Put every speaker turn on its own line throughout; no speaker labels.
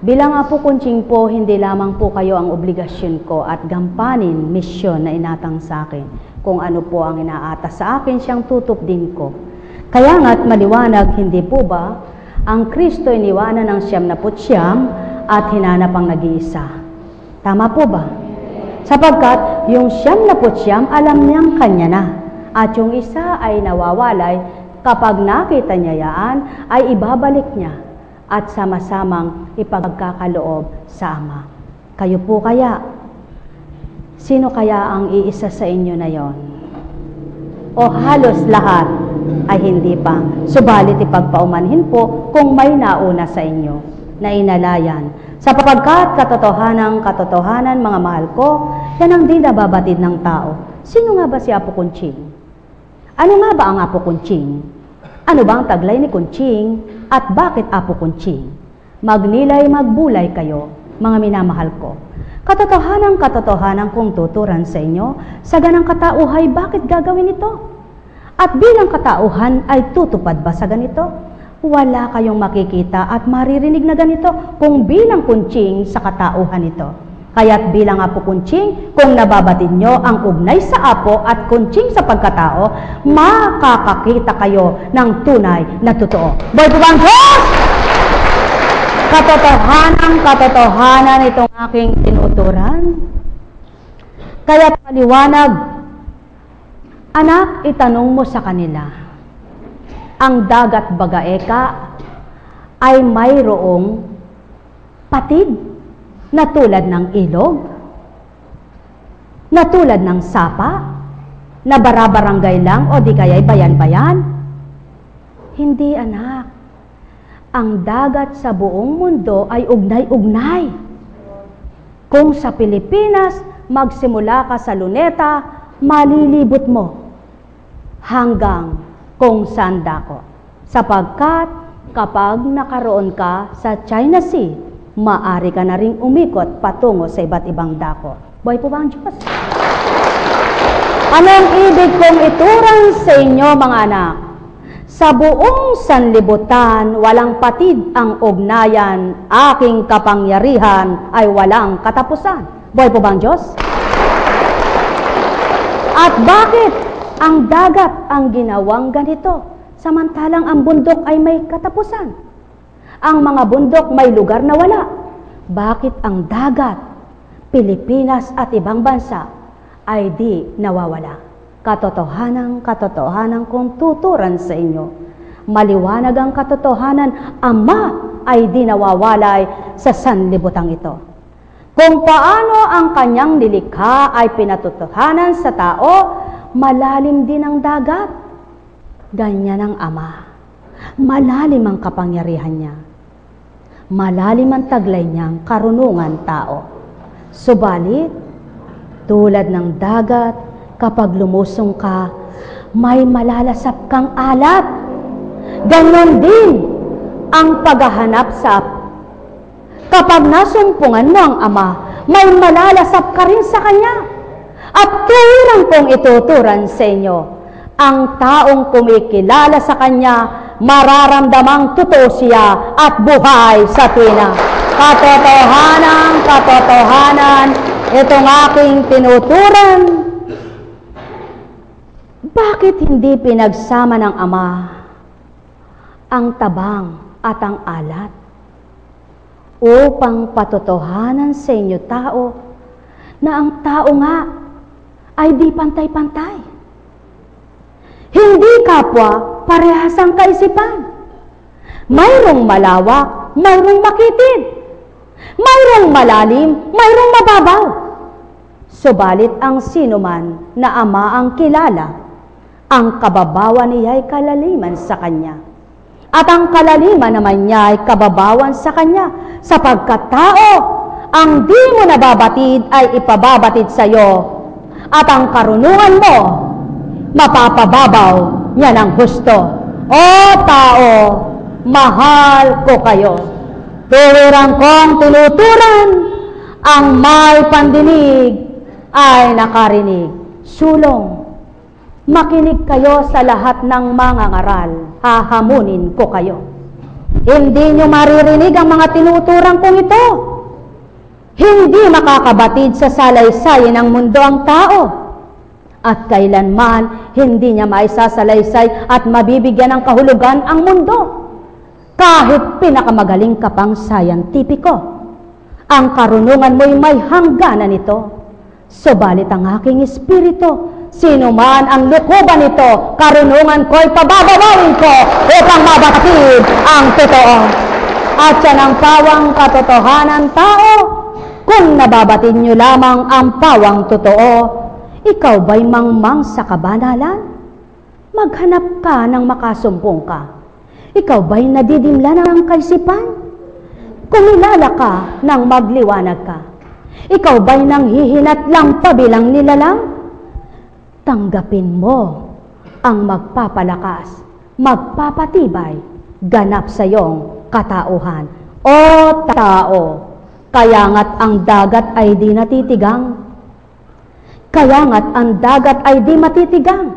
Bilang apo kunching po, hindi lamang po kayo ang obligasyon ko at gampanin, misyon na inatang sa akin. Kung ano po ang inaatas sa akin, siyang tutup din ko. Kaya nga't maliwanag, hindi po ba, ang Kristo iniwanan ng 99 at hinanap ang nag-iisa. Tama po ba? Sapagkat yung 99, alam niyang kanya na. At yung isa ay nawawalay, kapag nakita niya yan, ay ibabalik niya at sama-samang ipagkakaloob sa Ama. Kayo po kaya, sino kaya ang iisa sa inyo na yon? O halos lahat ay hindi pa. Subalit ipagpaumanhin po kung may nauna sa inyo na inalayan. Sapagkat katotohanan, mga mahal ko, yan ang di nababatid ng tao. Sino nga ba si Apo Kunching? Ano nga ba ang Apo Kunching? Ano ba ang taglay ni Kunching? At bakit Apo Kunching? Magnilay, magbulay kayo, mga minamahal ko. Katotohanan kong tuturan sa inyo, sa ganang katauhay, bakit gagawin ito? At bilang katauhan ay tutupad ba sa ganito? Wala kayong makikita at maririnig na ganito kung bilang Kunching sa katauhan ito. Kaya't bilang Apo Kunching, kung nababatid nyo ang ugnay sa Apo at Kunching sa pagkatao, makakakita kayo ng tunay na totoo. Boy po bang Diyos? Katotohanan itong aking tinuturan. Kaya't maliwanag, anak, itanong mo sa kanila, ang dagat bagaeka ay mayroong patid na tulad ng ilog, na tulad ng sapa, na barabarangay lang o di kaya'y bayan-bayan? Hindi, anak. Ang dagat sa buong mundo ay ugnay-ugnay. Kung sa Pilipinas, magsimula ka sa Luneta, malilibot mo hanggang kung saan dako. Sapagkat kapag nakaroon ka sa China Sea, maaari ka na ring umikot patungo sa iba't ibang dako. Buhay po ba ang Diyos? Anong ibig kong ituran sa inyo, mga anak? Sa buong sanlibutan, walang patid ang ugnayan, aking kapangyarihan ay walang katapusan. Buhay po ba ang Diyos? At bakit ang dagat ang ginawang ganito, samantalang ang bundok ay may katapusan? Ang mga bundok may lugar na wala. Bakit ang dagat, Pilipinas at ibang bansa ay di nawawala? Katotohanan kong tuturan sa inyo. Maliwanag ang katotohanan, Ama ay di nawawalay sa sanlibutan ito. Kung paano ang kanyang nilikha ay pinatotohanan sa tao, malalim din ang dagat. Ganyan ang Ama. Malalim ang kapangyarihan niya. Malalim ang taglay niyang karunungan tao. Subalit, tulad ng dagat, kapag lumusong ka, may malalasap kang alat. Ganon din ang paghahanap sa kapag nasumpungan mo ang Ama, may malalasap ka rin sa Kanya. At tuwiran kong ituturan sa inyo, ang taong kumikilala sa Kanya, mararamdamang totoo siya at buhay sa tuwina. Katotohanan, itong aking tinuturan. Bakit hindi pinagsama ng Ama ang tabang at ang alat? Upang patotohanan sa inyo tao na ang tao nga ay di pantay-pantay. Hindi kapwa parehas ang kaisipan. Mayroong malawak, mayroong makitid. Mayroong malalim, mayroong mababaw. Subalit ang sinuman na Ama ang kilala, ang kababawan niya ay kalaliman sa Kanya. At ang kalaliman naman niya ay kababawan sa Kanya, sapagkat tao, ang di mo nababatid ay ipababatid sa iyo. At ang karunungan mo, mapapababaw niya ng husto. O tao, mahal ko kayo. Tuwiran kong tinuturan, ang may pandinig ay nakarinig. Sulong, makinig kayo sa lahat ng mga ngaral, hahamunin ko kayo. Hindi nyo maririnig ang mga tinuturang kong ito. Hindi makakabatid sa salaysay ng mundo ang tao. At kailanman, hindi niya maisasalaysay at mabibigyan ng kahulugan ang mundo. Kahit pinakamagaling ka pang scientifico, ang karunungan mo'y may hangganan ito. Subalit ang aking espiritu, sino man ang lukuban nito, karunungan ko'y pababawin ko upang mabatid ang totoo. At yan ang pawang katotohanan tao. Kung nababatid nyo lamang ang pawang totoo, ikaw ba'y mangmang sa kabanalan? Maghanap ka ng makasumpong ka. Ikaw ba'y nadidimla ng kaisipan? Kumilala ka nang magliwanag ka. Ikaw ba'y nanghihinat lang pabilang nilalang? Tanggapin mo ang magpapalakas, magpapatibay, ganap sa iyong katauhan. O tao, kaya nga't ang dagat ay di natitigang. Kaya nga't ang dagat ay di matitigang.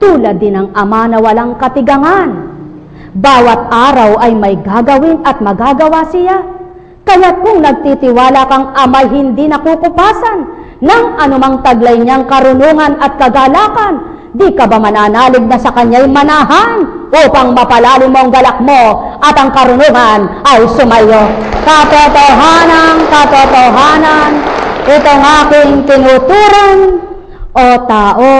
Tulad din ng ama na walang katigangan. Bawat araw ay may gagawin at magagawa siya. Kaya't kung nagtitiwala kang ama'y hindi nakukupasan ng anumang taglay niyang karunungan at kagalakan, di ka ba mananalig na sa kanya'y manahan upang mapalalim mo ang galak mo at ang karunungan ay sumayo? Katotohanan, itong aking tinuturan. O tao,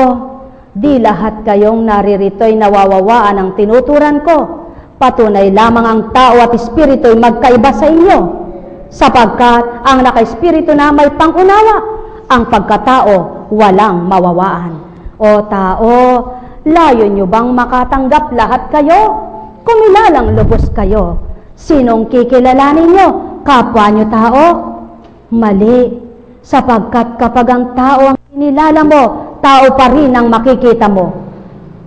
di lahat kayong naririto'y nawawawaan ng tinuturan ko. Patunay lamang ang tao at espiritu'y magkaiba sa inyo, sapagkat ang naka-espiritu na may pangunawa, ang pagkatao walang mawawaan. O tao, layo nyo bang makatanggap lahat kayo? Kumilalang lubos kayo. Sinong kikilalanin nyo? Kapwa nyo tao? Mali, sapagkat kapag ang tao ang kinilala mo, tao pa rin ang makikita mo.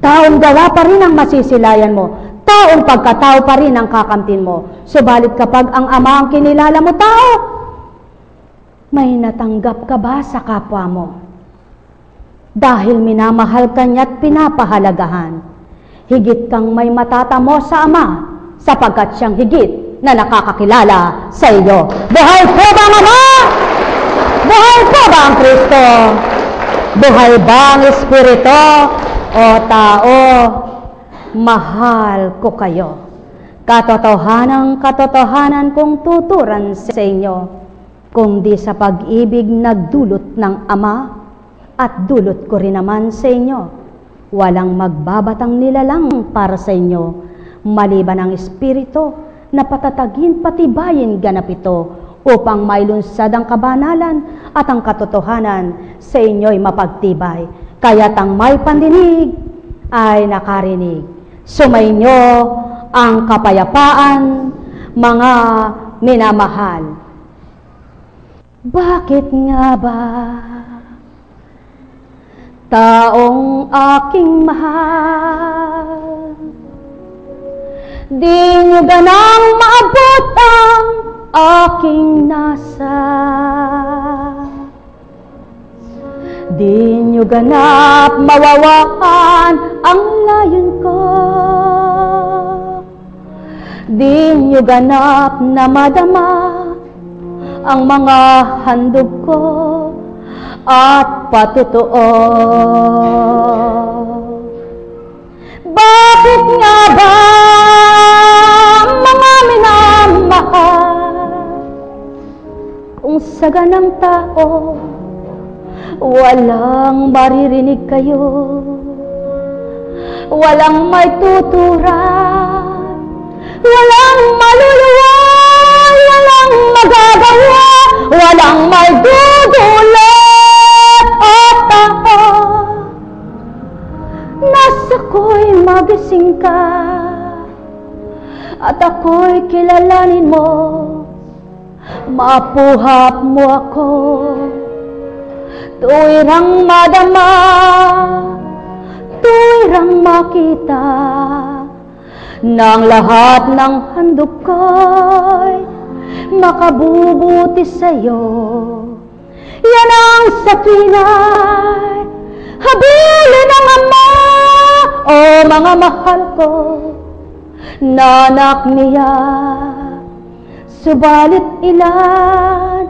Taong gawa pa rin ang masisilayan mo. Taong pagkatao pa rin ang kakamtin mo. Subalit kapag ang ama ang kinilala mo, tao, may natanggap ka ba sa kapwa mo? Dahil minamahal ka niya't pinapahalagahan, higit kang may matatamo sa ama, sapagkat siyang higit na nakakakilala sa iyo. Buhay po ba ang ama? Buhay po ba ang Kristo? Buhay ba ang Espiritu? O tao, mahal ko kayo. Katotohanan kong tuturan sa inyo, kung di sa pag-ibig nagdulot ng Ama, at dulot ko rin naman sa inyo. Walang magbabatang nilalang para sa inyo, maliban ang Espiritu na patatagin patibayin ganap ito, upang mailunsad ang kabanalan at ang katotohanan sa inyo'y mapagtibay. Kaya't ang may pandinig ay nakarinig. Sumainyo ang kapayapaan, mga minamahal. Bakit nga ba, taong aking mahal, di nyo ganang maabot ang aking nasa? Di nyo ganap mawawaan ang layon ko. Di nyo ganap na madama ang mga handog ko at patutuo. Bakit nga ba, mga minamahal, kung sa ganang tao walang maririnig kayo, walang may tuturan, walang maluluwal, walang magagawa, walang may dudulot at ako, nasa ko'y magising ka at ako'y kilalanin mo, mapuhap mo ako. Tuwirang madama, tuwirang makita, ng lahat ng handog ko'y makabubuti sa'yo. Yan ang sa tuwina'y habilin ng Ama, o mga mahal ko. na anak niya. Subalit ilan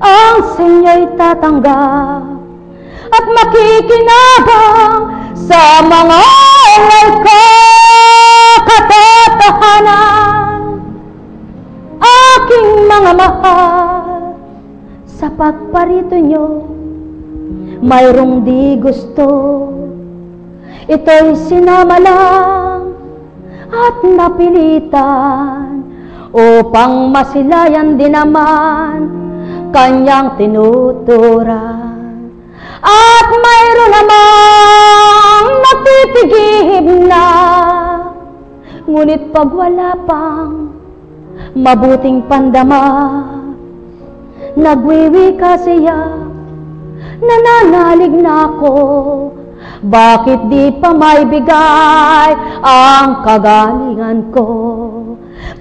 ang sa inyo'y tatanggap at makikinabang sa mga alay ko katotohanan. Aking mga mahal, sa pagparito nyo, mayroong di gusto. Ito'y sinama lang at napilitan upang masilayan din naman kanyang tinuturan. At mayroon namang nagtitigib na, ngunit pag wala pang mabuting pandama, nagwiwika siya, nananalig na ako, bakit di pa may bigay ang kagalingan ko?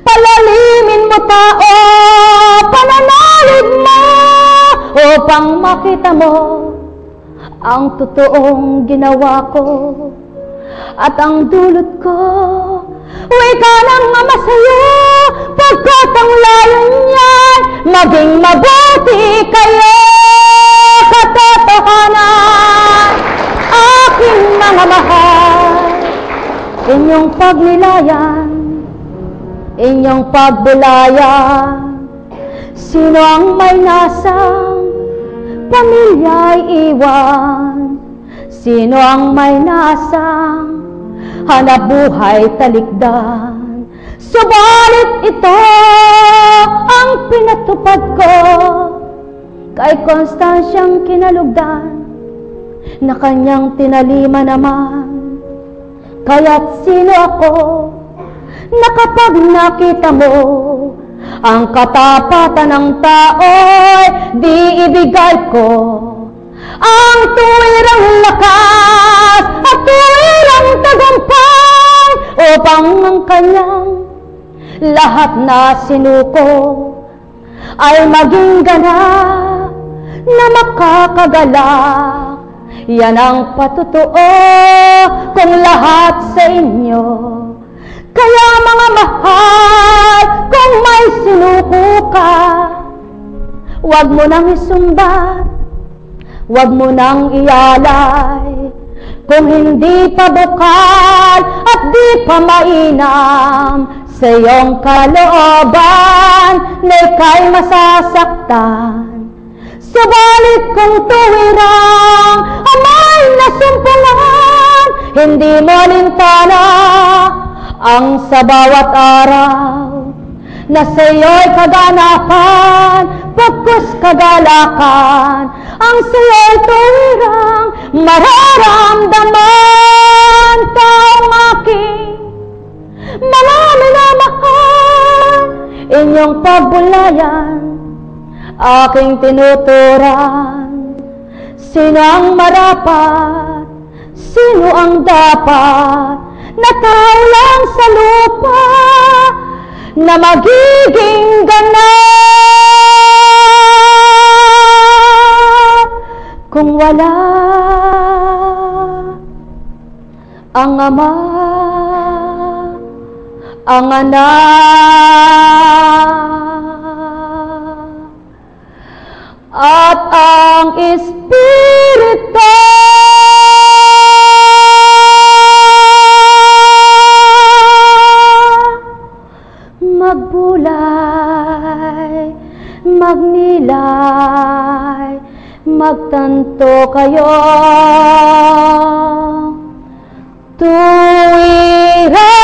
Palalimin mo tao, pananalig mo, upang makita mo ang totoong ginawa ko. At ang dulot ko, wika ng ama sa'yo, pagkat ang layo niyan, maging mabuti kayo katotohanan. Aking mga mahal, inyong pagnilayan, inyong pagbulayan, sino ang may nasang pamilya'y iwan, sino ang may nasang hanap buhay talikdan. Subalit ito ang pinatupad ko, kay Constansyang kinalugdan, na kanyang tinalima naman. Kaya't sino ako na kapag nakita mo ang katapatan ng tao'y di ibigay ko ang tuwirang lakas at tuwirang tagumpay, upang ang kanyang lahat na sinuko ay maging ganap na makakagalak. Yan ang patutuo kung lahat sa inyo. Kaya mga mahal, kung may sinuko ka, huwag mo nang isumbat, huwag mo nang iyalay. Kung hindi pa bukal at di pa mainam sa iyong kalooban, na ika'y masasaktan. Subalit kung tuwirang amay nasumpungan, hindi mo alintana ang sa bawat araw na sa iyo'y kaganapan, pagkus kagalakan, ang sa iyo'y tuwirang mararamdaman. Taong aking mga minamahal, inyong pagbulayan aking tinuturan. Sino ang marapat, sino ang dapat na tao lang sa lupa na magiging ganap kung wala ang Ama, ang Anak, at ang Espiritu. Magbulay, magnilay, magtanto kayo, tuwira.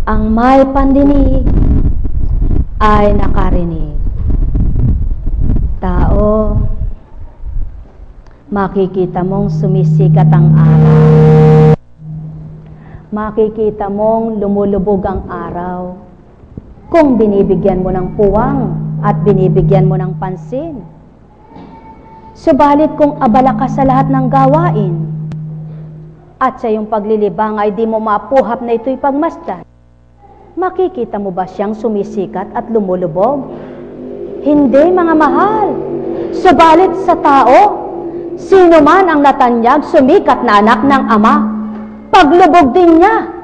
Ang may pandinig ay nakarinig. Tao, makikita mong sumisikat ang araw. Makikita mong lumulubog ang araw kung binibigyan mo ng puwang at binibigyan mo ng pansin. Subalit kung abala ka sa lahat ng gawain at sa iyong paglilibang ay di mo mapuhap na ito'y pagmasdan, makikita mo ba siyang sumisikat at lumulubog? Hindi, mga mahal. Subalit sa tao, Sino man ang natanyag, sumikat na anak ng Ama, paglubog din niya